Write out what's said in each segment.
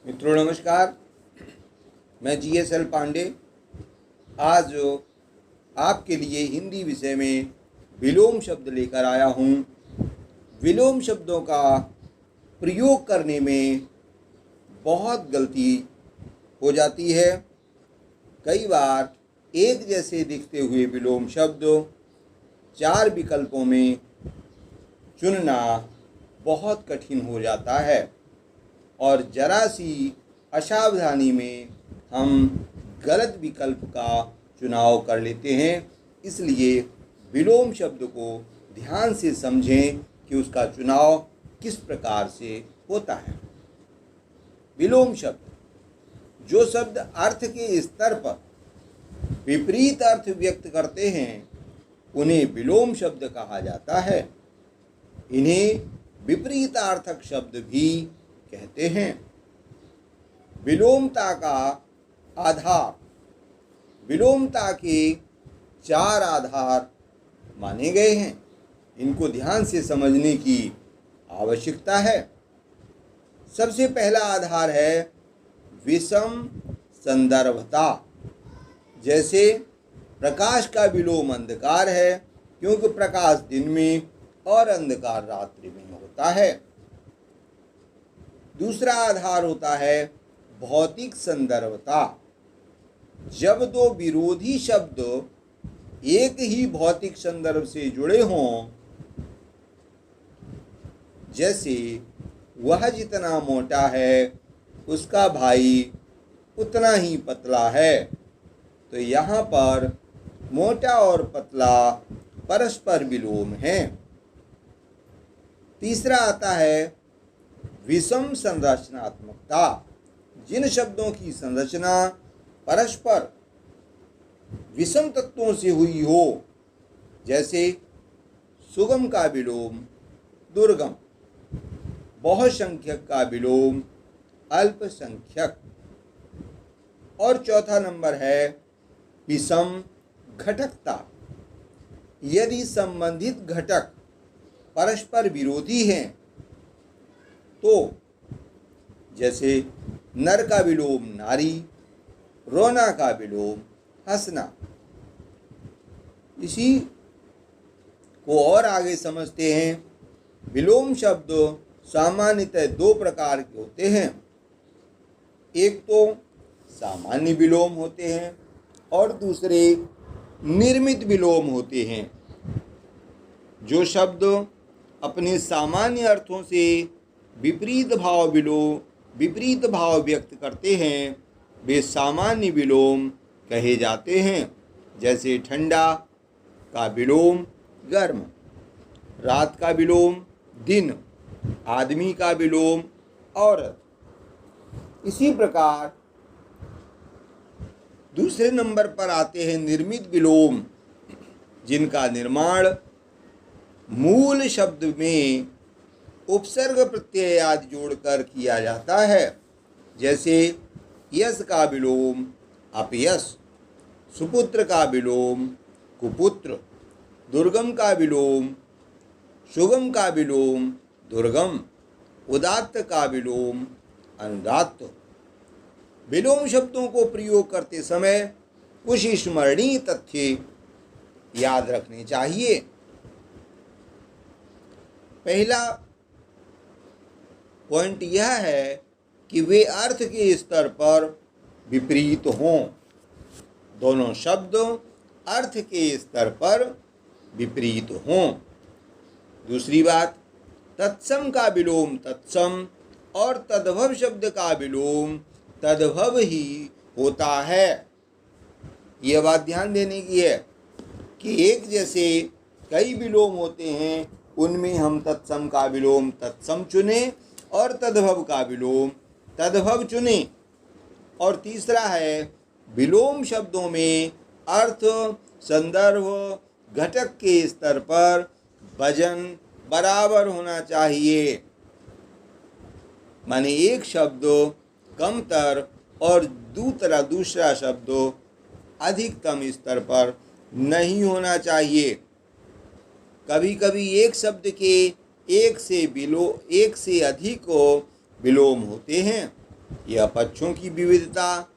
मित्रों नमस्कार। मैं GSL पांडे आज आपके लिए हिंदी विषय में विलोम शब्द लेकर आया हूँ। विलोम शब्दों का प्रयोग करने में बहुत गलती हो जाती है। कई बार एक जैसे दिखते हुए विलोम शब्द 4 विकल्पों में चुनना बहुत कठिन हो जाता है और जरा सी असावधानी में हम गलत विकल्प का चुनाव कर लेते हैं। इसलिए विलोम शब्द को ध्यान से समझें कि उसका चुनाव किस प्रकार से होता है। विलोम शब्द जो शब्द अर्थ के स्तर पर विपरीत अर्थ व्यक्त करते हैं उन्हें विलोम शब्द कहा जाता है। इन्हें विपरीतार्थक शब्द भी कहते हैं। विलोमता का आधार, विलोमता के 4 आधार माने गए हैं। इनको ध्यान से समझने की आवश्यकता है। सबसे पहला आधार है विषम संदर्भता। जैसे प्रकाश का विलोम अंधकार है, क्योंकि प्रकाश दिन में और अंधकार रात्रि में होता है। दूसरा आधार होता है भौतिक संदर्भता। जब दो विरोधी शब्द एक ही भौतिक संदर्भ से जुड़े हों, जैसे वह जितना मोटा है उसका भाई उतना ही पतला है, तो यहाँ पर मोटा और पतला परस्पर विलोम हैं। तीसरा आता है विषम संरचनात्मकता। जिन शब्दों की संरचना परस्पर विषम तत्वों से हुई हो, जैसे सुगम का विलोम दुर्गम, बहुसंख्यक का विलोम अल्पसंख्यक। और चौथा नंबर है विषम घटकता। यदि संबंधित घटक परस्पर विरोधी हैं, तो जैसे नर का विलोम नारी, रोना का विलोम हंसना। इसी को और आगे समझते हैं। विलोम शब्द सामान्यतः 2 प्रकार के होते हैं। एक तो सामान्य विलोम होते हैं और दूसरे निर्मित विलोम होते हैं। जो शब्द अपने सामान्य अर्थों से विपरीत भाव व्यक्त करते हैं वे सामान्य विलोम कहे जाते हैं। जैसे ठंडा का विलोम गर्म, रात का विलोम दिन, आदमी का विलोम औरत। इसी प्रकार दूसरे नंबर पर आते हैं निर्मित विलोम, जिनका निर्माण मूल शब्द में उपसर्ग प्रत्यय आदि जोड़कर किया जाता है। जैसे यश का विलोम अपयश, सुपुत्र का विलोम कुपुत्र, दुर्गम का विलोम सुगम का विलोम दुर्गम, उदात्त का विलोम अनुदात्त। विलोम शब्दों को प्रयोग करते समय कुछ स्मरणीय तथ्य याद रखने चाहिए। पहला पॉइंट यह है कि वे अर्थ के स्तर पर विपरीत हों। दोनों शब्द अर्थ के स्तर पर विपरीत हों। दूसरी बात, तत्सम का विलोम तत्सम और तद्भव शब्द का विलोम तद्भव ही होता है। यह बात ध्यान देने की है कि एक जैसे कई विलोम होते हैं, उनमें हम तत्सम का विलोम तत्सम चुने और तद्भव का विलोम तद्भव चुने। और तीसरा है विलोम शब्दों में अर्थ संदर्भ घटक के स्तर पर वजन बराबर होना चाहिए। माने एक शब्द कमतर और दूसरा शब्द अधिकतम स्तर पर नहीं होना चाहिए। कभी कभी एक शब्द के एक से अधिक विलोम होते हैं। यह पक्षों की विविधता,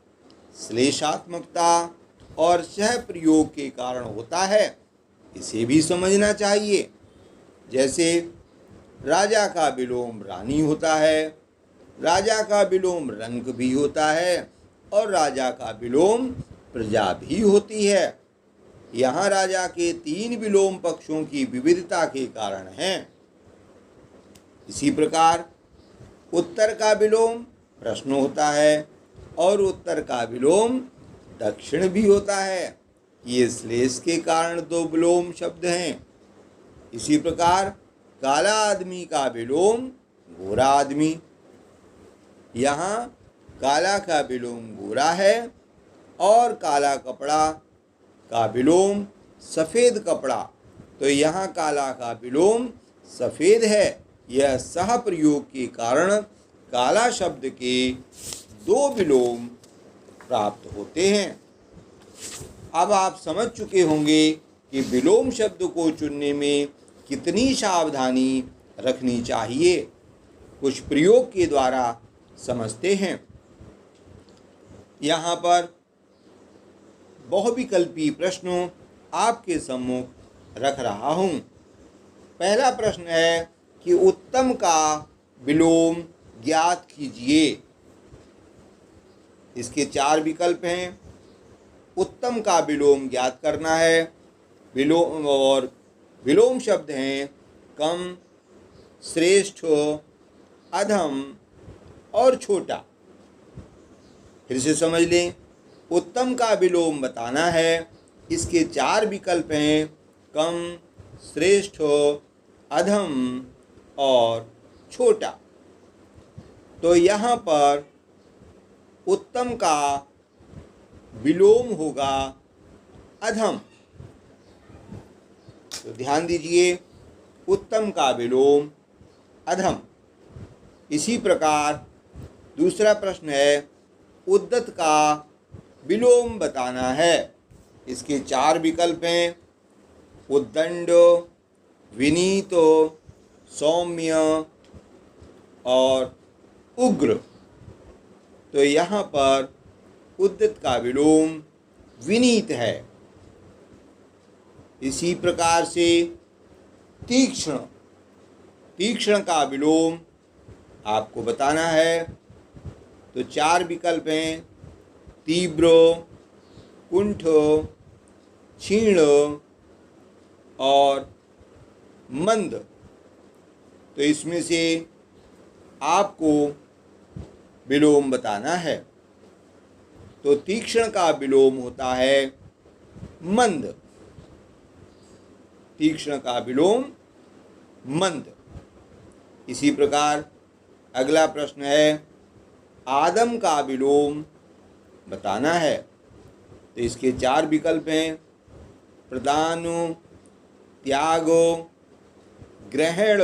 श्लेषात्मकता और सह प्रयोग के कारण होता है, इसे भी समझना चाहिए। जैसे राजा का विलोम रानी होता है, राजा का विलोम रंक भी होता है और राजा का विलोम प्रजा भी होती है। यहाँ राजा के 3 विलोम पक्षों की विविधता के कारण हैं। इसी प्रकार उत्तर का विलोम प्रश्न होता है और उत्तर का विलोम दक्षिण भी होता है। ये श्लेष के कारण 2 विलोम शब्द हैं। इसी प्रकार काला आदमी का विलोम गोरा आदमी। यहाँ काला का विलोम गोरा है और काला कपड़ा का विलोम सफ़ेद कपड़ा, तो यहाँ काला का विलोम सफ़ेद है। यह सह प्रयोग के कारण काला शब्द के 2 विलोम प्राप्त होते हैं। अब आप समझ चुके होंगे कि विलोम शब्द को चुनने में कितनी सावधानी रखनी चाहिए। कुछ प्रयोग के द्वारा समझते हैं। यहाँ पर बहुविकल्पी प्रश्नों आपके सम्मुख रख रहा हूँ। पहला प्रश्न है कि उत्तम का विलोम ज्ञात कीजिए। इसके 4 विकल्प हैं। उत्तम का विलोम ज्ञात करना है। विलोम शब्द हैं कम, श्रेष्ठ, अधम और छोटा। फिर से समझ लें, उत्तम का विलोम बताना है। इसके 4 विकल्प हैं कम, श्रेष्ठ, अधम और छोटा। तो यहाँ पर उत्तम का विलोम होगा अधम। तो ध्यान दीजिए, उत्तम का विलोम अधम। इसी प्रकार दूसरा प्रश्न है उद्दत का विलोम बताना है। इसके 4 विकल्प हैं उद्दंड, विनीत, सौम्य और उग्र। तो यहाँ पर उद्दत का विलोम विनीत है। इसी प्रकार से तीक्ष्ण, तीक्ष्ण का विलोम आपको बताना है। तो 4 विकल्प हैं तीव्र, कुंठ, क्षीण और मंद। तो इसमें से आपको विलोम बताना है। तो तीक्ष्ण का विलोम होता है मंद। तीक्ष्ण का विलोम मंद। इसी प्रकार अगला प्रश्न है आदम का विलोम बताना है। तो इसके 4 विकल्प हैं प्रदान, त्याग, ग्रहण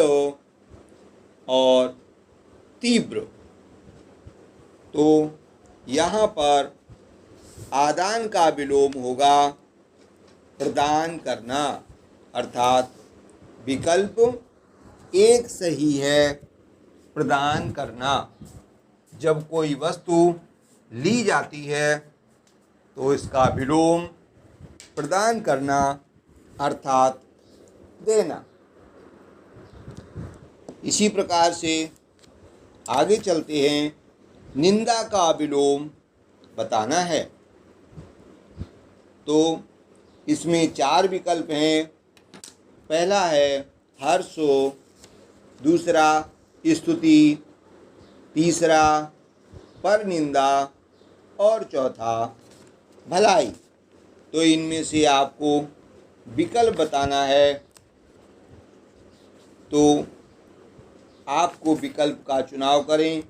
और तीव्र। तो यहाँ पर आदान का विलोम होगा प्रदान करना, अर्थात विकल्प 1 सही है, प्रदान करना। जब कोई वस्तु ली जाती है तो इसका विलोम प्रदान करना अर्थात देना। इसी प्रकार से आगे चलते हैं, निंदा का विलोम बताना है। तो इसमें 4 विकल्प हैं। पहला है हर्ष, दूसरा स्तुति, तीसरा परनिंदा और चौथा भलाई। तो इनमें से आपको विकल्प बताना है। तो आपको विकल्प का चुनाव करें।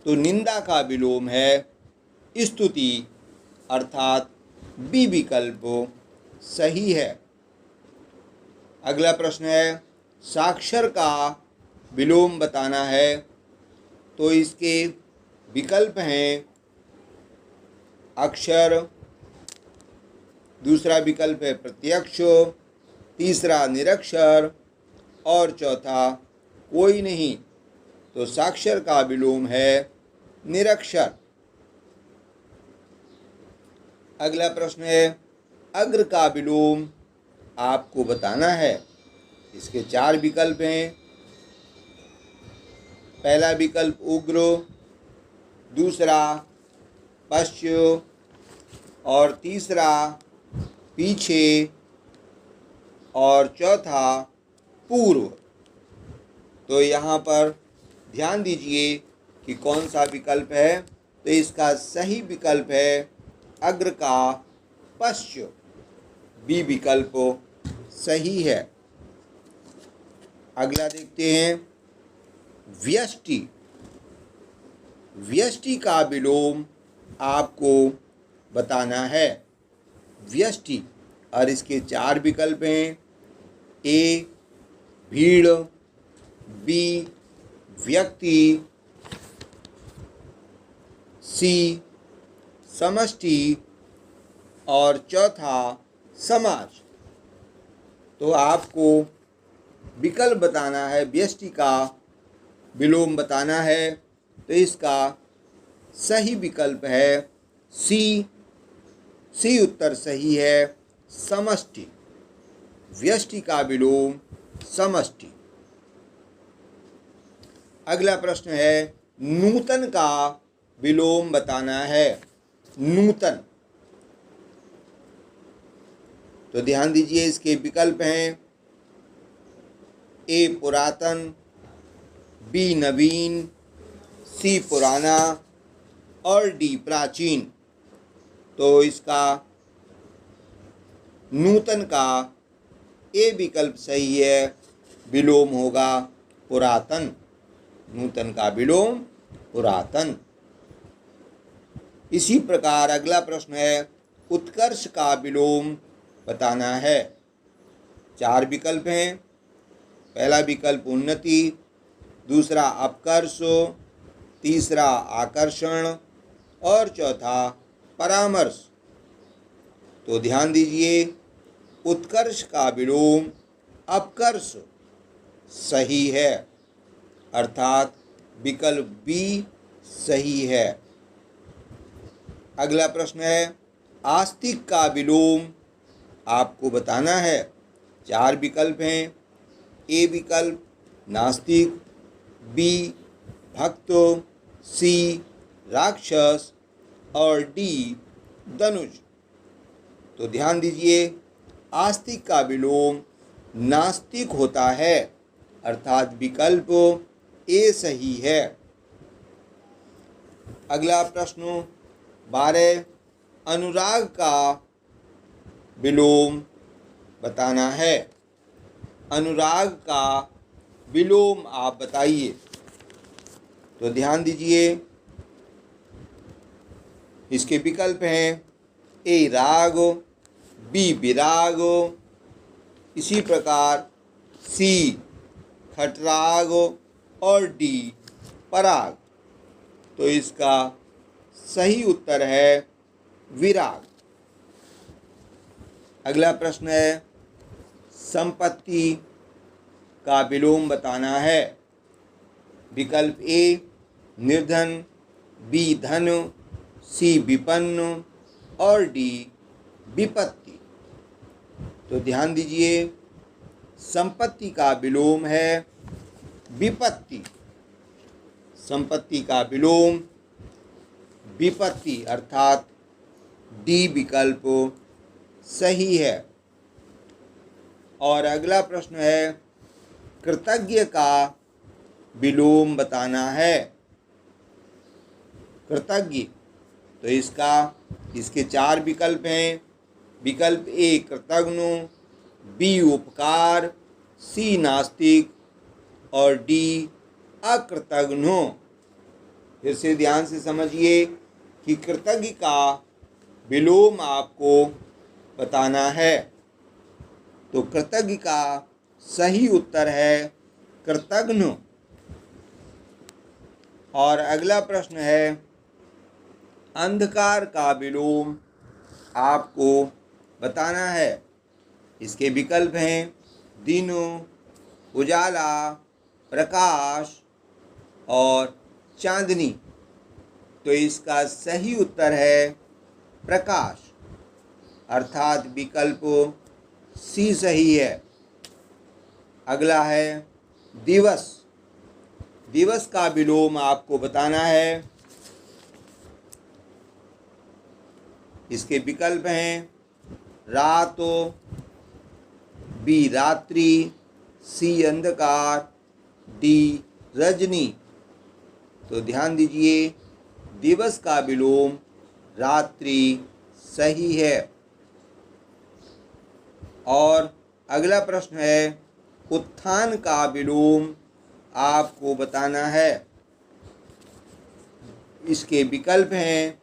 तो निंदा का विलोम है स्तुति, अर्थात बी विकल्प सही है। अगला प्रश्न है साक्षर का विलोम बताना है। तो इसके विकल्प हैं अक्षर, दूसरा विकल्प है प्रत्यक्ष, तीसरा निरक्षर और चौथा कोई नहीं। तो साक्षर का विलोम है निरक्षर। अगला प्रश्न है, अग्र का विलोम आपको बताना है। इसके 4 विकल्प हैं। पहला विकल्प उग्र, दूसरा पश्च, और तीसरा पीछे, और चौथा पूर्व। तो यहाँ पर ध्यान दीजिए कि कौन सा विकल्प है। तो इसका सही विकल्प है अग्र का पश्च, बी विकल्प सही है। अगला देखते हैं, व्यष्टि। व्यष्टि का विलोम आपको बताना है। व्यष्टि, और इसके 4 विकल्प हैं। ए भीड़, बी व्यक्ति, सी समष्टि, और चौथा समाज। तो आपको विकल्प बताना है, व्यष्टि का विलोम बताना है। तो इसका सही विकल्प है सी। सी उत्तर सही है, समष्टि। व्यष्टि का विलोम समष्टि। अगला प्रश्न है, नूतन का विलोम बताना है। नूतन। तो ध्यान दीजिए, इसके विकल्प हैं। ए पुरातन, बी नवीन, सी पुराना, और डी प्राचीन। तो इसका नूतन का ए विकल्प सही है, विलोम होगा पुरातन। नूतन का विलोम पुरातन। इसी प्रकार अगला प्रश्न है, उत्कर्ष का विलोम बताना है। 4 विकल्प हैं। पहला विकल्प उन्नति, दूसरा अपकर्ष, तीसरा आकर्षण, और चौथा परामर्श। तो ध्यान दीजिए, उत्कर्ष का विलोम अपकर्ष सही है, अर्थात विकल्प बी सही है। अगला प्रश्न है, आस्तिक का विलोम आपको बताना है। 4 विकल्प हैं। ए विकल्प नास्तिक, बी भक्त, सी राक्षस, और डी धनुष। तो ध्यान दीजिए, आस्तिक का विलोम नास्तिक होता है, अर्थात विकल्प ए सही है। अगला प्रश्न 12, अनुराग का विलोम बताना है। अनुराग का विलोम आप बताइए। तो ध्यान दीजिए, इसके विकल्प हैं। ए राग, बी विराग, इसी प्रकार सी खटराग, और डी पराग। तो इसका सही उत्तर है विराग। अगला प्रश्न है, संपत्ति का विलोम बताना है। विकल्प ए निर्धन, बी धन, सी विपन्न, और डी विपत्ति। तो ध्यान दीजिए, संपत्ति का विलोम है विपत्ति। संपत्ति का विलोम विपत्ति, अर्थात डी विकल्प सही है। और अगला प्रश्न है, कृतज्ञ का विलोम बताना है। कृतज्ञ। तो इसके 4 विकल्प हैं। विकल्प ए कृतघ्न, बी उपकार, सी नास्तिक, और डी अकृतघ्न। फिर से ध्यान से समझिए कि कृतज्ञ का विलोम आपको बताना है। तो कृतज्ञ का सही उत्तर है कृतघ्न। और अगला प्रश्न है, अंधकार का विलोम आपको बताना है। इसके विकल्प हैं। दिन, उजाला, प्रकाश, और चांदनी। तो इसका सही उत्तर है प्रकाश, अर्थात विकल्प सी सही है। अगला है दिवस। दिवस का विलोम आपको बताना है। इसके विकल्प हैं रात, बी रात्रि, सी अंधकार, डी रजनी। तो ध्यान दीजिए, दिवस का विलोम रात्रि सही है। और अगला प्रश्न है उत्थान का विलोम आपको बताना है। इसके विकल्प हैं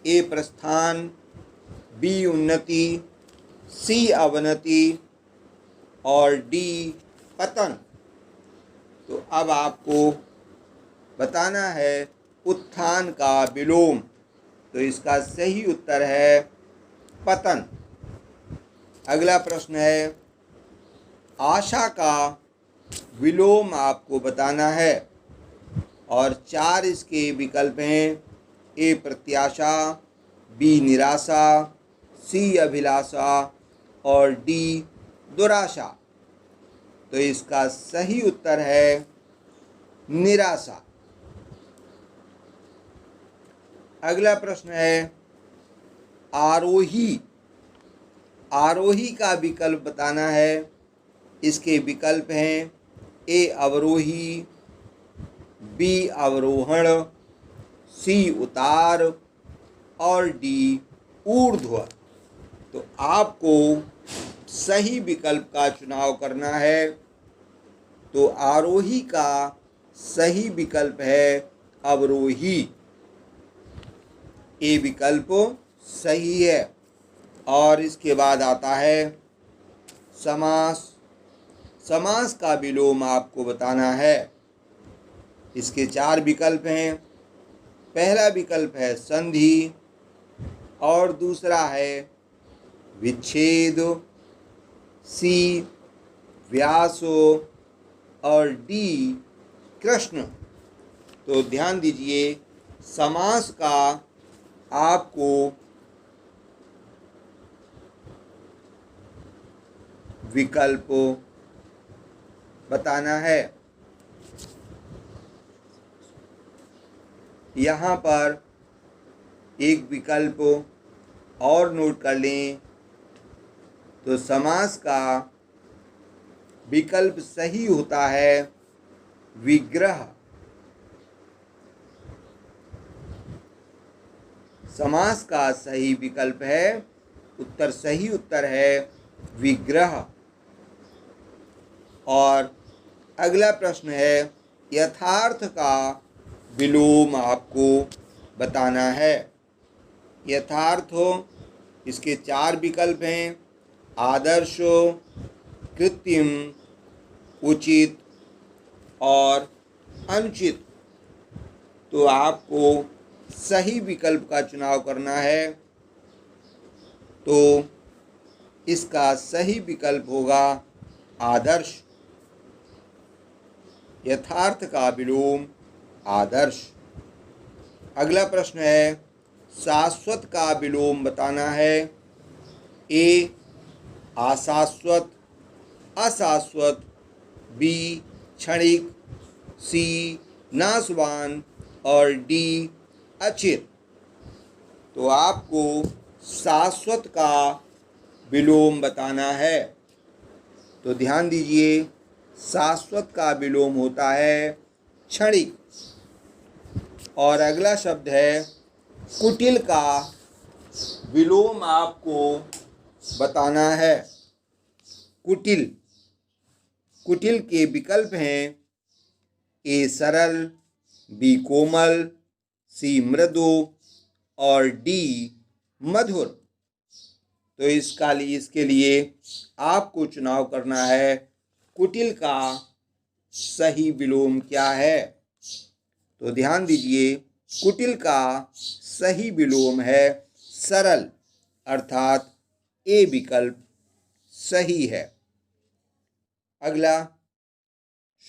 ए प्रस्थान, बी उन्नति, सी अवनति और डी पतन। तो अब आपको बताना है उत्थान का विलोम। तो इसका सही उत्तर है पतन। अगला प्रश्न है आशा का विलोम आपको बताना है और 4 इसके विकल्प हैं ए प्रत्याशा, बी निराशा, सी अभिलाषा और डी दुराशा। तो इसका सही उत्तर है निराशा। अगला प्रश्न है आरोही। आरोही का विकल्प बताना है। इसके विकल्प हैं ए अवरोही, बी अवरोहण, सी उतार और डी ऊर्ध्व। तो आपको सही विकल्प का चुनाव करना है। तो आरोही का सही विकल्प है अवरोही। ए विकल्प सही है। और इसके बाद आता है समास। समास का विलोम आपको बताना है। इसके 4 विकल्प हैं। पहला विकल्प है संधि और दूसरा है विच्छेद, सी व्यासो और डी कृष्ण। तो ध्यान दीजिए, समास का आपको विकल्प बताना है। यहाँ पर एक विकल्प और नोट कर लें। तो समास का विकल्प सही होता है विग्रह। समास का सही विकल्प है सही उत्तर है विग्रह। और अगला प्रश्न है यथार्थ का विलोम आपको बताना है। यथार्थ इसके 4 विकल्प हैं आदर्श, कृत्रिम, उचित और अनुचित। तो आपको सही विकल्प का चुनाव करना है। तो इसका सही विकल्प होगा आदर्श। यथार्थ का विलोम आदर्श। अगला प्रश्न है शाश्वत का विलोम बताना है। ए अशाश्वत, अशाश्वत, बी क्षणिक, सी नाशवान और डी अचित। तो आपको शाश्वत का विलोम बताना है। तो ध्यान दीजिए, शाश्वत का विलोम होता है क्षणिक। और अगला शब्द है कुटिल का विलोम आपको बताना है। कुटिल। कुटिल के विकल्प हैं ए सरल, बी कोमल, सी मृदु और डी मधुर। तो इसके लिए आपको चुनाव करना है कुटिल का सही विलोम क्या है। तो ध्यान दीजिए, कुटिल का सही विलोम है सरल, अर्थात ए विकल्प सही है। अगला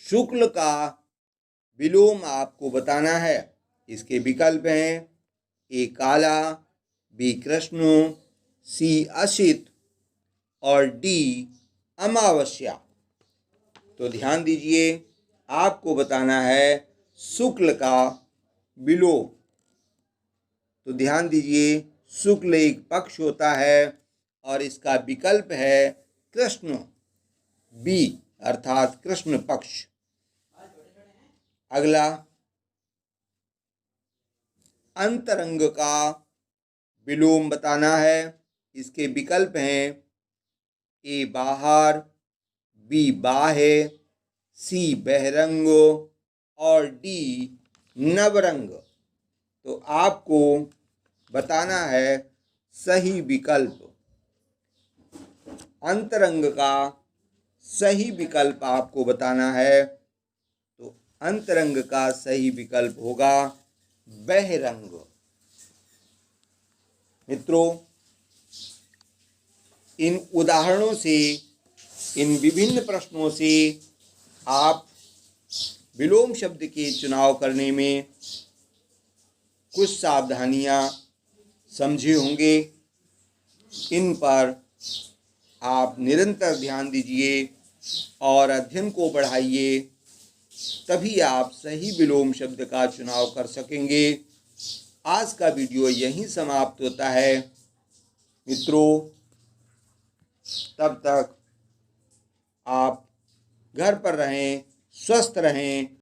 शुक्ल का विलोम आपको बताना है। इसके विकल्प हैं ए काला, बी कृष्ण, सी असित और डी अमावस्या। तो ध्यान दीजिए, आपको बताना है शुक्ल का विलोम। तो ध्यान दीजिए, शुक्ल एक पक्ष होता है और इसका विकल्प है कृष्ण, बी अर्थात कृष्ण पक्ष। अगला, अंतरंग का विलोम बताना है। इसके विकल्प हैं ए बाहर, बी बाह्य, सी बहिरंग और डी नवरंग। तो आपको बताना है सही विकल्प। अंतरंग का सही विकल्प आपको बताना है। तो अंतरंग का सही विकल्प होगा बहिरंग। मित्रों, इन उदाहरणों से, इन विभिन्न प्रश्नों से आप विलोम शब्द के चुनाव करने में कुछ सावधानियां समझे होंगे। इन पर आप निरंतर ध्यान दीजिए और अध्ययन को बढ़ाइए, तभी आप सही विलोम शब्द का चुनाव कर सकेंगे। आज का वीडियो यहीं समाप्त होता है। मित्रों, तब तक आप घर पर रहें, स्वस्थ रहें